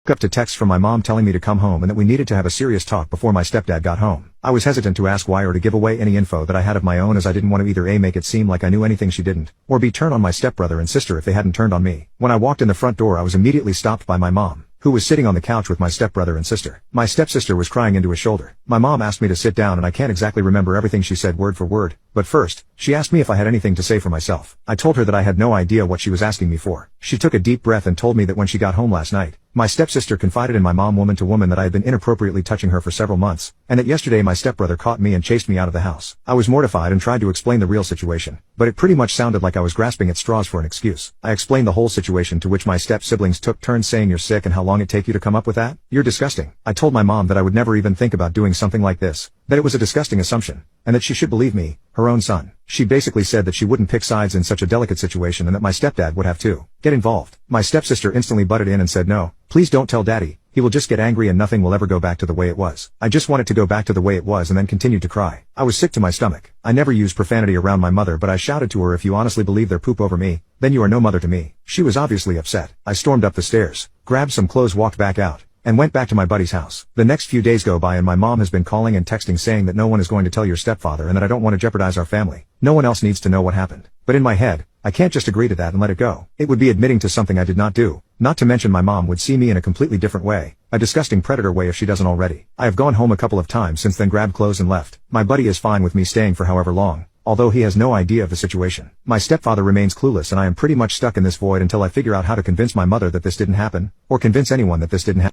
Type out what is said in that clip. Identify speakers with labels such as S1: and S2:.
S1: Up to text from my mom telling me to come home and that we needed to have a serious talk before my stepdad got home. I was hesitant to ask why or to give away any info that I had of my own, as I didn't want to either A, make it seem like I knew anything she didn't, or B, turn on my stepbrother and sister if they hadn't turned on me. When I walked in the front door, I was immediately stopped by my mom, who was sitting on the couch with my stepbrother and sister. My stepsister was crying into his shoulder. My mom asked me to sit down, and I can't exactly remember everything she said word for word, but first, she asked me if I had anything to say for myself. I told her that I had no idea what she was asking me for. She took a deep breath and told me that when she got home last night, my stepsister confided in my mom woman to woman that I had been inappropriately touching her for several months, and that yesterday my stepbrother caught me and chased me out of the house. I was mortified and tried to explain the real situation, but it pretty much sounded like I was grasping at straws for an excuse. I explained the whole situation, to which my step-siblings took turns saying, "You're sick, and how long it take you to come up with that? You're disgusting." I told my mom that I would never even think about doing something like this, that it was a disgusting assumption, and that she should believe me, her own son. She basically said that she wouldn't pick sides in such a delicate situation and that my stepdad would have to get involved. My stepsister instantly butted in and said, "No, please don't tell Daddy. He will just get angry and nothing will ever go back to the way it was." I just wanted to go back to the way it was and then continued to cry. I was sick to my stomach. I never use profanity around my mother, but I shouted to her, "If you honestly believe they're poop over me, then you are no mother to me." She was obviously upset. I stormed up the stairs, grabbed some clothes, walked back out, and went back to my buddy's house. The next few days go by and my mom has been calling and texting saying that no one is going to tell your stepfather and that I don't want to jeopardize our family. No one else needs to know what happened. But in my head, I can't just agree to that and let it go. It would be admitting to something I did not do. Not to mention my mom would see me in a completely different way, a disgusting predator way if she doesn't already. I have gone home a couple of times since then, grabbed clothes and left. My buddy is fine with me staying for however long, although he has no idea of the situation. My stepfather remains clueless, and I am pretty much stuck in this void until I figure out how to convince my mother that this didn't happen, or convince anyone that this didn't happen.